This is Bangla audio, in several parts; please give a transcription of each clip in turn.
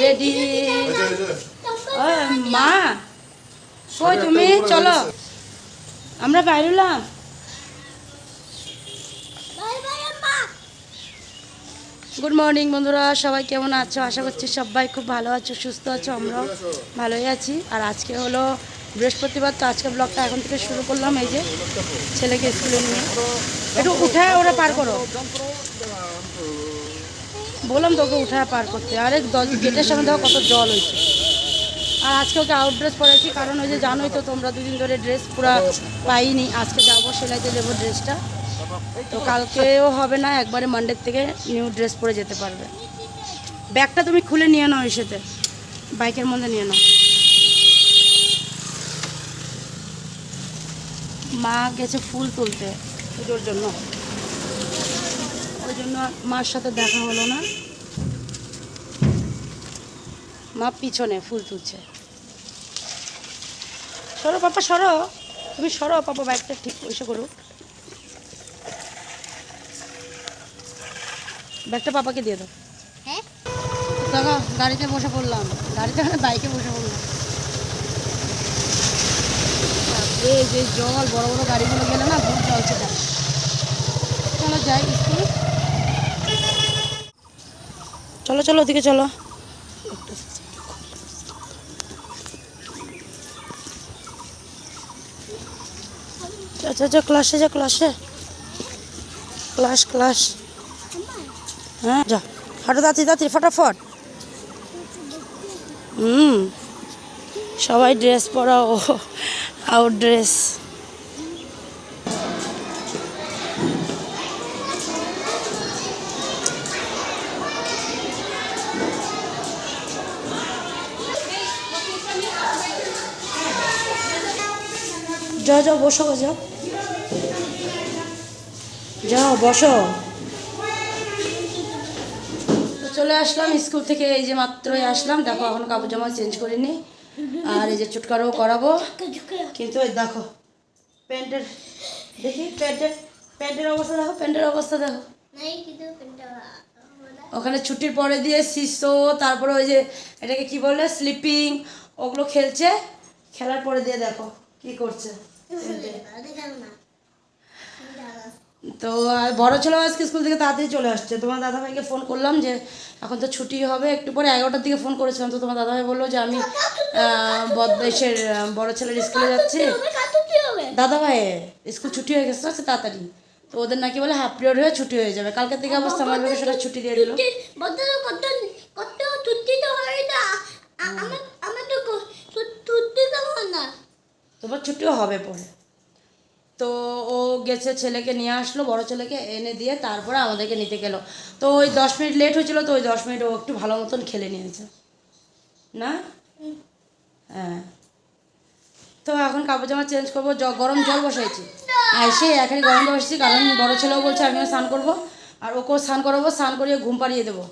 রেডি। মা কই তুমি? চলো আমরা বাইরলাম। গুড মর্নিং বন্ধুরা, সবাই কেমন আছো? আশা করছি সবাই খুব ভালো আছো, সুস্থ আছো। আমরাও ভালোই আছি। আর আজকে হলো বৃহস্পতিবার, তো আজকে ব্লগটা এখন থেকে শুরু করলাম। এই যে ছেলেকে স্কুলে নিয়ে একটু উঠায় ওরা পার করো, বললাম তোকে উঠায় পার করতে। আরে গেটের সামনে দেখো কত জল হয়েছে। আর আজকে ওকে আউট ড্রেস পরেছি, কারণ ওই যে জানোই তো তোমরা, দুদিন ধরে ড্রেস পুরো পাইনি। আজকে যাবো সেলাইতে দেবো ড্রেসটা, তো কালকেও হবে না, একবারে মানডে থেকে নিউ ড্রেস পরে যেতে পারবে। ব্যাগটা তুমি খুলে নিয়ে নাও, এসেতে বাইকের মধ্যে নিয়ে নাও। মা গেছে ফুল তুলতে পুজোর জন্য, ওই জন্য মার সাথে দেখা হলো না। মা পিছনে ফুল তুলছে। সরো পাপা সরো, তুমি সরো পাপা, ব্যাগটা ঠিক এসে করুক। ব্যাগটা পাপাকে দিয়ে দাও। হ্যাঁ দেখো গাড়িতে বসে পড়লাম, গাড়িতে বাইকে বসে পড়লাম। এই যে জল, বড় বড় গাড়িগুলো গেলে না বহুত জল ছিল। চলো যাই স্কুল, চলো চলো ওদিকে চলো। আচ্ছা আচ্ছা, ক্লাসে যা, ক্লাসে ক্লাস ক্লাস। হ্যাঁ যা, হাঁটো তাড়াতাড়ি তাড়াতাড়ি ফটাফট। সবাই ড্রেস পরা, ও আউট ড্রেস। যাও যাও বসো, যাও যাও বসো। তো চলে আসলাম স্কুল থেকে, এই যে মাত্রই আসলাম। দেখো এখন কাপড় জামা চেঞ্জ করিনি, আর এই যে চুটকারও করাবো। কিন্তু এই দেখো প্যান্টের, দেখি প্যান্টের অবস্থা দেখো, প্যান্টের অবস্থা দেখো। ওখানে ছুটির পরে দিয়ে শিশো, তারপরে ওই যে এটাকে কি বলে স্লিপিং, ওগুলো খেলছে। খেলার পরে দিয়ে দেখো কি করছে। তো বড় ছেলে আজকে স্কুল থেকে তাড়াতাড়ি চলে আসছে। তোমার দাদাভাইকে ফোন করলাম যে এখন তো ছুটি হবে, একটু পরে 11টার দিকে ফোন করেছিলাম। তো তোমার দাদাভাই বললো যে আমি বদমাইশের বড় ছেলের স্কুলে যাচ্ছি। দাদাভাই স্কুল ছুটি হয়ে গেছে আজকে তাড়াতাড়ি, তো ওদের নাকি বলে হাফ পিরিয়ড হয়ে ছুটি হয়ে যাবে। কালকে থেকে অবস্থা আমার সেটা ছুটি দিয়ে দিল। তোমার ছুটিও হবে পরে। তো ও গেছে, ছেলেকে নিয়ে আসলো, বড় ছেলেকে এনে দিয়ে তারপরে আমাদেরকে নিতে গেলো। তো ওই 10 মিনিট লেট হয়েছিল, তো ওই 10 মিনিট ও একটু ভালো মতন খেলে নিয়েছে না। হ্যাঁ, তো এখন কাপড় জামা চেঞ্জ করবো, গরম জল বসাইছি। আর সে এখানে গরম জল বসেছি, কারণ বড় ছেলেও বলছে আমিও স্নান করবো, আর ওকেও স্নান করাবো। স্নান করিয়ে ঘুম পাড়িয়ে দেবো।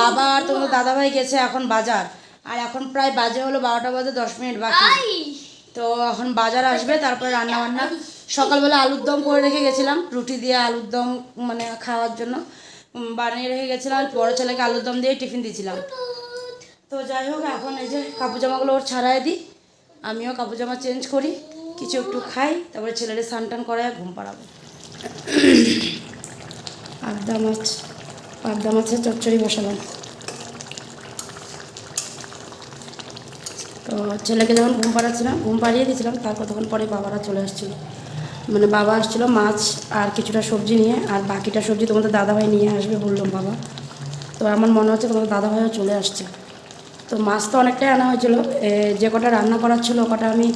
বাবা আর তোমাদের দাদাভাই গেছে এখন বাজার, আর এখন প্রায় বাজে হলো 12টা বাজে 10 মিনিট বাকি। তো এখন বাজার আসবে, তারপরে রান্না বান্না। সকালবেলা আলুর দম করে রেখে গেছিলাম, রুটি দিয়ে আলুর দম মানে খাওয়ার জন্য বানিয়ে রেখে গেছিলাম। বড় ছেলেকে আলুর দম দিয়ে টিফিন দিয়েছিলাম। তো যাই হোক, এখন এই যে কাপড় জামাগুলো ওর ছাড়াই দিই, আমিও কাপড় জামা চেঞ্জ করি, কিছু একটু খাই, তারপরে ছেলের স্নান টান করায় ঘুম পাড়াবো। পাবদা মাছের চচ্চড়ি বসালাম। তো ছেলেকে যখন ঘুম পাড়াচ্ছিলাম, ঘুম পাড়িয়ে দিয়েছিলাম, তারপর তখন পরে বাবারা চলে আসছিলো, মানে বাবা আসছিলো মাছ আর কিছুটা সবজি নিয়ে, আর বাকিটা সবজি তোমাদের দাদাভাই নিয়ে আসবে বললাম বাবা। তো আমার মনে হচ্ছে তোমাদের দাদাভাইও চলে আসছে। তো মাছ তো অনেকটাই আনা হয়েছিলো, যে কটা রান্না করার ছিল ও কটা আমি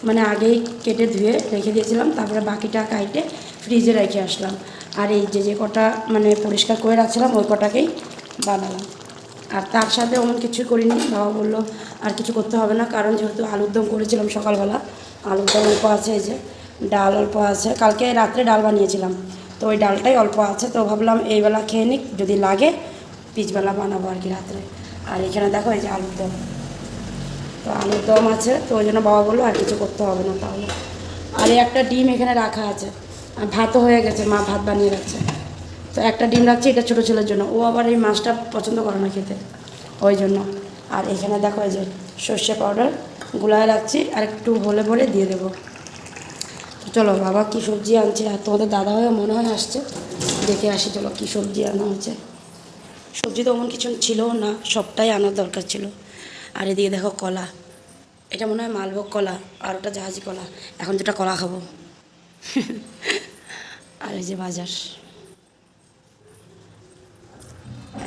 মানে আগেই কেটে ধুয়ে রেখে দিয়েছিলাম, তারপরে বাকিটা কাইটে ফ্রিজে রেখে আসলাম। আর এই যে কটা মানে পরিষ্কার করে রাখছিলাম ওই কটাকেই বানালাম। আর তার সাথে অমন কিছু করিনি। বাবা বললো আর কিছু করতে হবে না, কারণ যেহেতু আলুর দম করেছিলাম সকালবেলা, আলুর দম অল্প আছে, এই যে ডাল অল্প আছে, কালকে রাত্রে ডাল বানিয়েছিলাম, তো ওই ডালটাই অল্প আছে। তো ভাবলাম এইবেলা খেয়ে নিক, যদি লাগে পিছবেলা বানাবো আর কি রাত্রে। আর এখানে দেখো এই যে আলুর দম, তো আলুর দম আছে, তো ওই জন্য বাবা বললো আর কিছু করতে হবে না তাহলে। আর এই একটা ডিম এখানে রাখা আছে, আর ভাতও হয়ে গেছে, মা ভাত বানিয়ে রাখছে। তো একটা ডিম রাখছি, এটা ছোটো ছেলের জন্য, ও আবার এই মাছটা পছন্দ করে না খেতে, ওই জন্য। আর এখানে দেখো এই যে সর্ষে পাউডার গুলায় রাখছি, আর একটু হলে বলে দিয়ে দেবো। তো চলো বাবা কী সবজি আনছে, আর তোমাদের দাদাভাইও মনে হয় আসছে, দেখে আসি চলো কী সবজি আনা হয়েছে। সবজি তো এমন কিছু ছিল না, সবটাই আনার দরকার ছিল। আর এদিকে দেখো কলা, এটা মনে হয় মালভোগ কলা, আর ওটা জাহাজি কলা। এখন যেটা কলা খাবো। আর এই যে বাজার,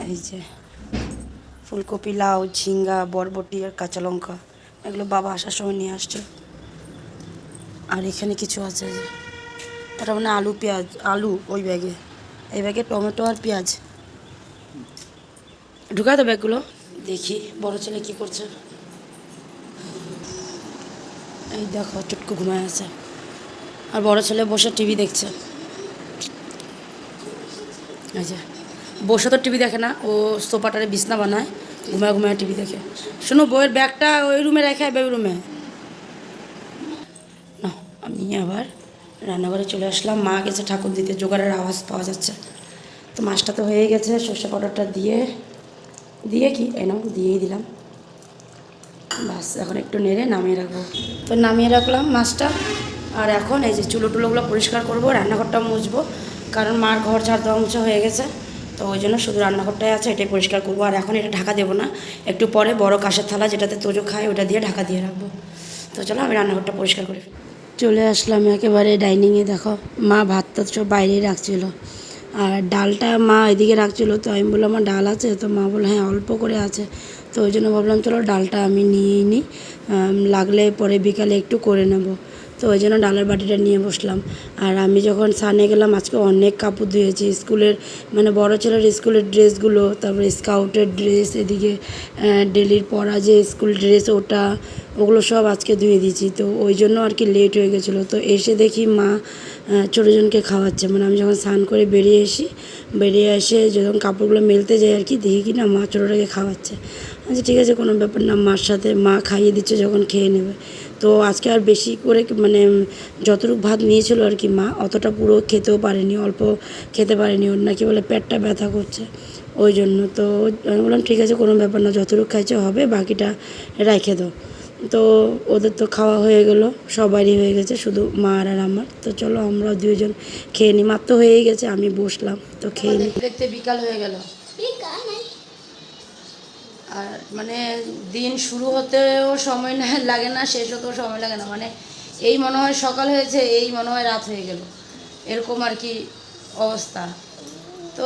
এই যে ফুলকপি, লাউ, ঝিঙ্গা, বরবটি আর কাঁচা লঙ্কা, এগুলো বাবা আসার সময় নিয়ে আসছে। আর এখানে কিছু আছে যে এটা মানে আলু, পেঁয়াজ, আলু ওই ব্যাগে, এই ব্যাগে টমেটো আর পেঁয়াজ। ঢুকায় তো ব্যাগগুলো। দেখি বড় ছেলে কি করছে। এই দেখো চুটকু ঘুমায় আছে, আর বড় ছেলে বসে টিভি দেখছে। এই যে বসে তো টিভি দেখে না, ও সোফাটারে বিছনা বানায়, ঘুমায় ঘুমায় টিভি দেখে। শোনো বইয়ের ব্যাগটা ওই রুমে রেখে বেবি রুমে না। আমি আবার রান্নাঘরে চলে আসলাম, মা গেছে ঠাকুর দিতে, জোগাড়ের আওয়াজ পাওয়া যাচ্ছে। তো মাছটা তো হয়ে গেছে, সর্ষে পাউডারটা দিয়ে দিয়ে কি দিয়েই দিলাম। বাস এখন একটু নেড়ে নামিয়ে রাখবো। তো নামিয়ে রাখলাম মাছটা। আর এখন এই যে চুলোগুলো পরিষ্কার করব, রান্নাঘরটা মুছবো, কারণ মার ঘর ঝাড় দেওয়া মুছা হয়ে গেছে। তো ওই জন্য শুধু রান্নাঘরটাই আছে, এটাই পরিষ্কার করবো। আর এখন এটা ঢাকা দেবো না, একটু পরে বড় কাঁসের থালা যেটাতে তোজো খায় ওটা দিয়ে ঢাকা দিয়ে রাখবো। তো চলো আমি রান্নাঘরটা পরিষ্কার করে ফেলি। চলে আসলাম একেবারে ডাইনিংয়ে। দেখো মা ভাতটা সব বাইরেই রাখছিল, আর ডালটা মা এদিকে রাখছিল। তো আমি বললাম আমার ডাল আছে, তো মা বললো হ্যাঁ অল্প করে আছে। তো ওই জন্য ভাবলাম চলো ডালটা আমি নিয়েই নিই, লাগলে পরে বিকালে একটু করে নেব। তো ওই জন্য ডালের বাটিটা নিয়ে বসলাম। আর আমি যখন সানে গেলাম আজকে অনেক কাপড় ধুয়েছি, স্কুলের মানে বড় ছেলের স্কুলের ড্রেসগুলো, তারপরে স্কাউটের ড্রেস, এদিকে ডেলির পরা যে স্কুল ড্রেস ওগুলো সব আজকে ধুয়ে দিয়েছি। তো ওই জন্য আর কি লেট হয়ে গেছিলো। তো এসে দেখি মা ছোটোজনকে খাওয়াচ্ছে, মানে আমি যখন স্নান করে বেরিয়ে এসে যখন কাপড়গুলো মেলতে যাই আর কি, দেখি কি না মা ছোটোটাকে খাওয়াচ্ছে। আচ্ছা ঠিক আছে কোনো ব্যাপার না, মার সাথে মা খাইয়ে দিচ্ছে যখন খেয়ে নেবে। তো আজকে আর বেশি করে মানে যতটুকু ভাত নিয়েছিল আর কি মা, অতটা পুরো খেতেও পারেনি, অল্প খেতে পারেনি, ওর নাকি বলে পেটটা ব্যথা করছে ওই জন্য। তো আমি বললাম ঠিক আছে কোনো ব্যাপার না, যতটুকু খাইছে হবে, বাকিটা রেখে দাও। তো ওদের তো খাওয়া হয়ে গেল, সবারই হয়ে গেছে, শুধু মা আর আমার। তো চলো আমরা দুজন খেয়ে নিই, মাত্র হয়েই গেছে, আমি বসলাম তো খেয়ে নিই। দেখতে বিকাল হয়ে গেল, আর মানে দিন শুরু হতেও সময় না লাগে না, শেষ হতেও সময় লাগে না, মানে এই মনে হয় সকাল হয়েছে, এই মনে হয় রাত হয়ে গেল, এরকম আর কি অবস্থা। তো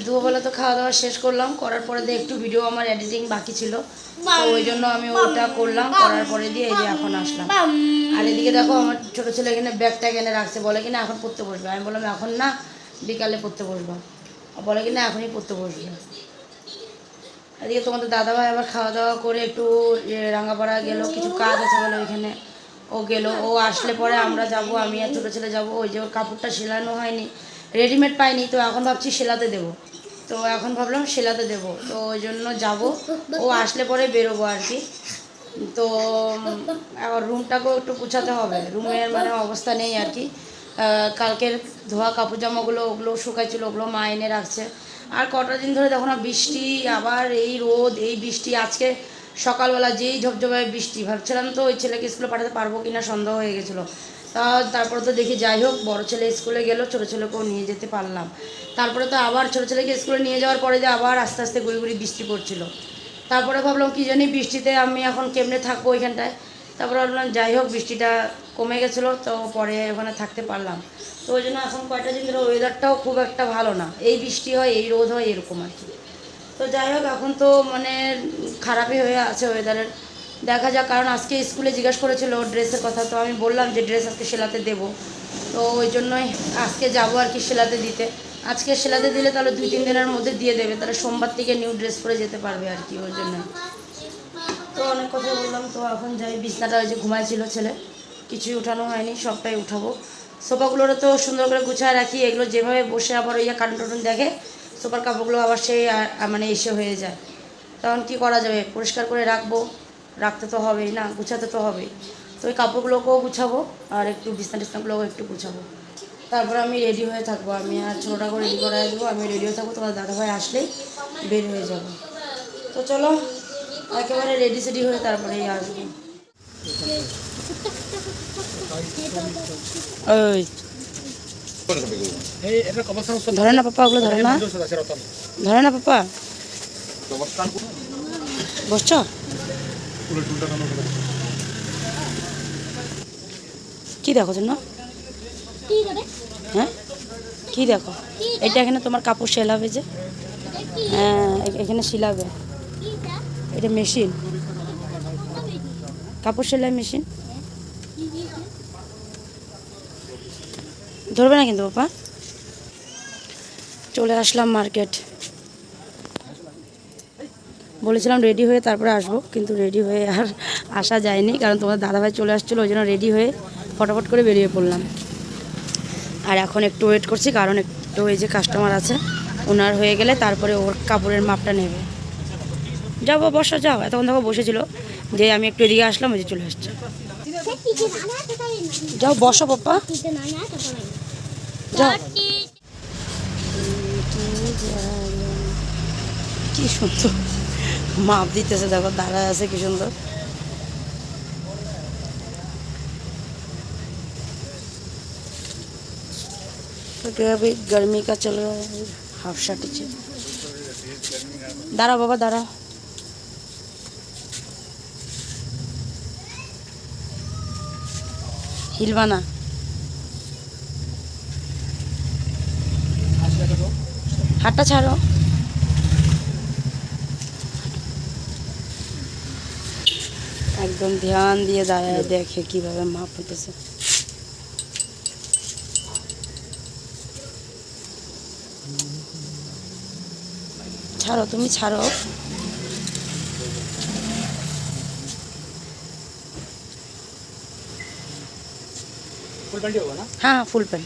দুপুরবেলা তো খাওয়া দাওয়া শেষ করলাম, করার পরে দিয়ে একটু ভিডিও আমার এডিটিং বাকি ছিল, তো ওই জন্য আমি ওটা করলাম, করার পরে দিয়ে এই যে এখন আসলাম। আর এদিকে দেখো আমার ছোটো ছেলে এখানে ব্যাগটা এখানে রাখছে, বলে কিনা এখন পড়তে বসবে। আমি বললাম এখন না, বিকালে পড়তে বসবো। বলে কিনা এখনই পড়তে বসবে। এদিকে তোমাদের দাদাভাই আবার খাওয়া দাওয়া করে একটু রাঙাপাড়া গেল, কিছু কাজ আছে বলে ওইখানে ও গেল। ও আসলে পরে আমরা যাব, আমি আর ছোটো ছেলে যাবো। ওই যে ওর কাপড়টা সেলানো হয়নি, রেডিমেড পাইনি, তো এখন ভাবছি সেলাতে দেবো। তো এখন ভাবলাম সেলাতে দেবো, তো ওই জন্য যাবো, ও আসলে পরে বেরোবো আর কি। তো আবার রুমটাকেও একটু গুছাতে হবে, রুমের মানে অবস্থা নেই আর কি। কালকের ধোয়া কাপড় জামাগুলো ওগুলো শুকাইছিল, ওগুলো মা এনে রাখছে। আর কটা দিন ধরে দেখো না বৃষ্টি, আবার এই রোদ, এই বৃষ্টি। আজকে সকালবেলা যেই ঝপঝপায় বৃষ্টি, ভাবছিলাম তো ওই ছেলেকে স্কুলে পাঠাতে পারবো কিনা সন্দেহ হয়ে গেছিলো। তারপরে তো দেখি যাই হোক, বড় ছেলে স্কুলে গেল, ছোটো ছেলেকেও নিয়ে যেতে পারলাম। তারপরে তো আবার ছোটো ছেলেকে স্কুলে নিয়ে যাওয়ার পরে যে আবার আস্তে আস্তে গুড়ি গুড়ি বৃষ্টি পড়ছিল। তারপরে ভাবলাম কী জানি বৃষ্টিতে আমি এখন কেমনে থাকবো ওইখানটায়। তারপরে ভাবলাম যাই হোক বৃষ্টিটা কমে গেছিলো, তো পরে ওখানে থাকতে পারলাম। তো ওই জন্য এখন কয়টা দিন ধরে ওয়েদারটাও খুব একটা ভালো না, এই বৃষ্টি হয়, এই রোদ হয়, এরকম আর কি। তো যাই হোক এখন তো মানে খারাপই হয়ে আছে ওয়েদারের, দেখা যাক। কারণ আজকে স্কুলে জিজ্ঞাসা করেছিল ড্রেসের কথা, তো আমি বললাম যে ড্রেস আজকে সেলাতে দেবো। তো ওই জন্যই আজকে যাবো আর কি সেলাতে দিতে। আজকে সেলাতে দিলে তাহলে 2-3 দিনের মধ্যে দিয়ে দেবে, তাহলে সোমবার থেকে নিউ ড্রেস পরে যেতে পারবে আর কি, ওই জন্য। তো অনেক কথা বললাম, তো এখন যাই। বিছনাটা ওই যে ঘুমাইছিল ছেলে, কিছুই উঠানো হয়নি, সবটাই উঠাবো। সোফাগুলোরও তো সুন্দর করে গুছায় রাখি, এগুলো যেভাবে বসে আবার ওই কার্টুন টার্টুন দেখে, সোফার কাপড়গুলো আবার সেই মানে এসে হয়ে যায়। তখন কি করা যাবে, পরিষ্কার করে রাখতে তো হবেই না, গুছাতে তো হবেই। তো ওই কাপড়গুলোকেও গুছাবো, আর একটু বিছনা টিছনাগুলোও একটু গুছাবো। তারপরে আমি রেডি হয়ে থাকবো, আমি আর ছোটোটাকে রেডি করে আসবো, আমি রেডি হয়ে থাকবো, তোমার দাদাভাই আসলেই বের হয়ে যাবো। তো চলো একেবারে রেডি সেডি হয়ে তারপরেই আসবো। ওই ধরে না পাপা, ওগুলো ধরে না, ধরে না পাপা। বসছ? কি দেখো জন্য? হ্যাঁ কি দেখো? এটা এখানে তোমার কাপড় সেলাবে যে, হ্যাঁ এখানে শিলাবে। এটা মেশিন, কাপড় সেলাই মেশিন। ধরবে না কিন্তু বাবা। চলে আসলাম মার্কেট। বলেছিলাম রেডি হয়ে তারপরে আসবো, কিন্তু রেডি হয়ে আর আসা যায়নি, কারণ তোমার দাদাভাই চলে আসছিলো, ওই জন্য রেডি হয়ে ফটাফট করে বেরিয়ে পড়লাম। আর এখন একটু ওয়েট করছি, কারণ একটু এই যে কাস্টমার আছে, ওনার হয়ে গেলে তারপরে ওর কাপড়ের মাপটা নেবে। যাবো, বসো, যাও। এতক্ষণ দেখো বসেছিল, যে আমি একটু এদিকে আসলাম, ওই যে চলে আসছে। যাও বসো পাপা, যাও। কি সুন্দর মাপ দিতেছে, দেখো দাঁড়ায় আছে, কি সুন্দর। क्योंकि अभी गर्मी का चल रहा है, हाफ शर्ट नीचे। दाঁড়াও বাবা, দাঁড়াও। हिलवा ना, হাতটা ছাড়ো। একদম ধ্যান দিয়ে দাঁড়ায় দেখে কিভাবে মাপ হতেছে। ছাড়ো, তুমি ছাড়ো। फुल पैंट ही होगा ना? हाँ फुल पैंट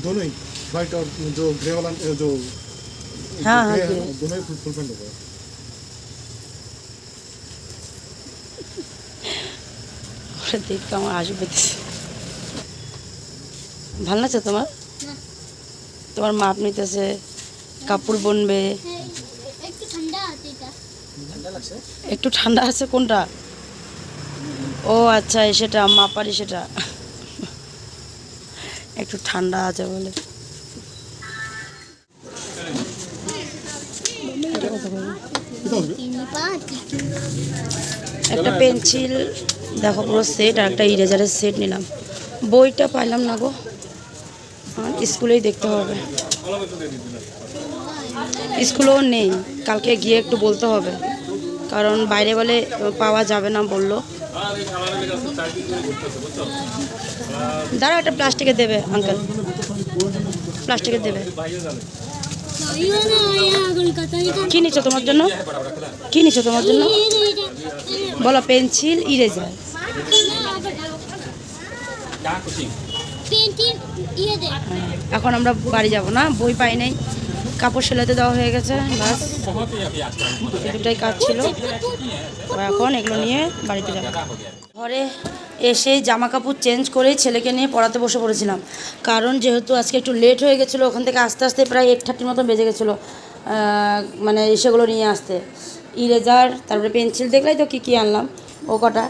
दोनों ही, व्हाइट और जो ग्रे वाला जो हाँ हाँ ग्रे है, ग्रे। दोनों ही फुल पैंट होगा। ওরা দেখতে আমার হাসি পেতেছে। ভালো লাগছে তোমার? তোমার মাপ নিতেছে, কাপড় বুনবে। একটু ঠান্ডা আছে কোনটা? ও আচ্ছা, সেটা মাপারি, সেটা একটু ঠান্ডা আছে বলে। একটা পেন্সিল দেখো পুরো সেট, আর একটা ইরেজারের সেট নিলাম। বইটা পাইলাম না গো, স্কুলেই দেখতে হবে। স্কুলেও নেই, কালকে গিয়ে একটু বলতে হবে, কারণ বাইরে বলে পাওয়া যাবে না বললো। দাঁড়াও, একটা প্লাস্টিকের দেবে আঙ্কেল, প্লাস্টিকের দেবে। কি নিচ্ছ তোমার জন্য? কি নিচ্ছ তোমার জন্য বলো? Pencil, eraser. এখন আমরা বাড়ি যাব না, বই পাই নাই, কাপড় সেলাতে দেওয়া হয়ে গেছে, বাস দুটাই কাজ ছিল। এখন এগুলো নিয়ে বাড়িতে যাব। ঘরে এসে জামা কাপড় চেঞ্জ করে ছেলেকে নিয়ে পড়াতে বসে পড়েছিলাম, কারণ যেহেতু আজকে একটু লেট হয়ে গেছিলো, ওখান থেকে আস্তে আস্তে প্রায় 8:30 মতো বেজে গেছিলো, মানে সেগুলো নিয়ে আসতে। ইরেজার, তারপরে পেন্সিল, দেখলাই তো কী কী আনলাম, ও কটা।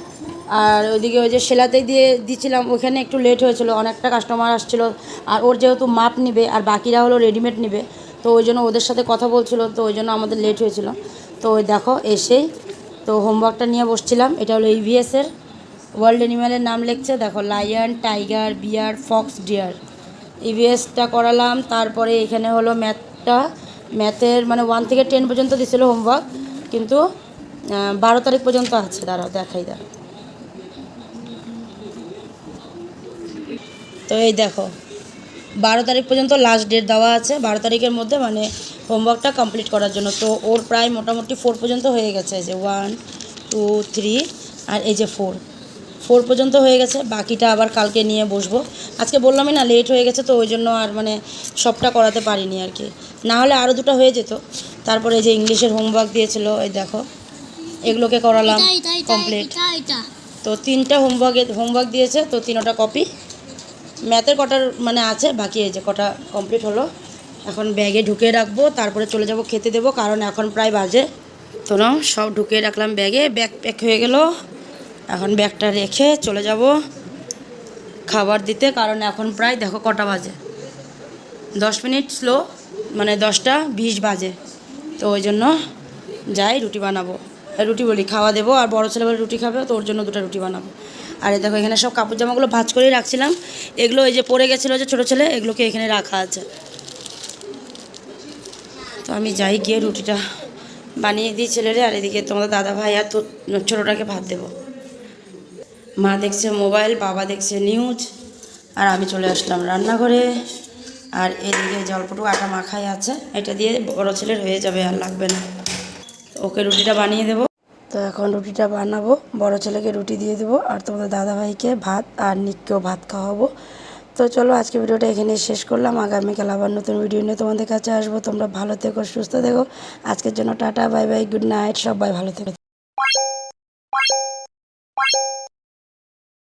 আর ওইদিকে ওই যে সেলাতে দিয়ে দিচ্ছিলাম, ওখানে একটু লেট হয়েছিল, অনেকটা কাস্টমার আসছিলো, আর ওর যেহেতু মাপ নিবে আর বাকিরা হলো রেডিমেড নিবে, তো ওই জন্য ওদের সাথে কথা বলছিল, তো ওই জন্য আমাদের লেট হয়েছিল। তো ওই দেখো এসেই তো হোমওয়ার্কটা নিয়ে বসছিলাম। এটা হলো ইভিএসের ওয়ার্ল্ড অ্যানিম্যালের নাম লিখছে, দেখো লায়ন, টাইগার, বিয়ার, ফক্স, ডিয়ার। ইভিএসটা করালাম। তারপরে এখানে হলো ম্যাথের মানে 1 থেকে 10 পর্যন্ত দিছিল হোমওয়ার্ক, কিন্তু 12 তারিখ পর্যন্ত আছে। দাঁড়াও দেখাই, দাঁড়াও। তো এই দেখো 12 তারিখ পর্যন্ত লাস্ট ডেট দেওয়া আছে, 12 তারিখের মধ্যে মানে হোমওয়ার্কটা কমপ্লিট করার জন্য। তো ওর প্রায় মোটামুটি 4 পর্যন্ত হয়ে গেছে, এই যে 1 2 3 আর এই যে 4 পর্যন্ত হয়ে গেছে। বাকিটা আবার কালকে নিয়ে বসবো। আজকে বললামই না লেট হয়ে গেছে, তো ওই জন্য আর মানে সবটা করাতে পারিনি আর কি, না হলে আরও 2টা হয়ে যেত। তারপরে এই যে ইংলিশের হোমওয়ার্ক দিয়েছিল, এই দেখো এগুলোকে করালাম কমপ্লিট। তো 3টা হোমওয়ার্ক দিয়েছে, তো 3টা কপি। ম্যাথের কটার মানে আছে বাকি, এই যে কটা কমপ্লিট হলো। এখন ব্যাগে ঢুকিয়ে রাখবো, তারপরে চলে যাব খেতে দেবো, কারণ এখন প্রায় বাজে তো না সব ঢুকিয়ে রাখলাম ব্যাগে, ব্যাগ প্যাক হয়ে গেল। এখন ব্যাগটা রেখে চলে যাব খাবার দিতে, কারণ এখন প্রায় দেখো কটা বাজে, 10 মিনিট স্লো, মানে 10:20 বাজে। তো ওই জন্য যাই রুটি বানাবো, রুটি বলি খাওয়া দেবো। আর বড়ো ছেলে বলে রুটি খাবে, তো ওর জন্য 2টা রুটি বানাবো। আর এই দেখো এখানে সব কাপড় জামাগুলো ভাঁজ করেই রাখছিলাম, এগুলো এই যে পড়ে গেছিলো যে ছোটো ছেলে, এগুলোকে এখানে রাখা আছে। তো আমি যাই গিয়ে রুটিটা বানিয়ে দিই ছেলেরে, আর এদিকে তোমাদের দাদা ভাই আর তো ছোটোটাকে ভাত দেবো। মা দেখছে মোবাইল, বাবা দেখছে নিউজ, আর আমি চলে আসলাম রান্নাঘরে। আর এদিকে জলপটু আটা মাখাই আছে, এটা দিয়ে বড়ো ছেলের হয়ে যাবে, আর লাগবে না। ওকে রুটিটা বানিয়ে দেবো। তো এখন রুটিটা বানাবো, বড়ো ছেলেকে রুটি দিয়ে দেবো, আর তোমাদের দাদাভাইকে ভাত, আর নিককেও ভাত খাওয়াবো। তো চলো আজকে ভিডিওটা এখানে শেষ করলাম, আগামীকাল আবার নতুন ভিডিও নিয়ে তোমাদের কাছে আসবো। তোমরা ভালো থেকো, সুস্থ থেকো। আজকের জন্য tata, bye bye, good night, সবাই ভালো থেকো।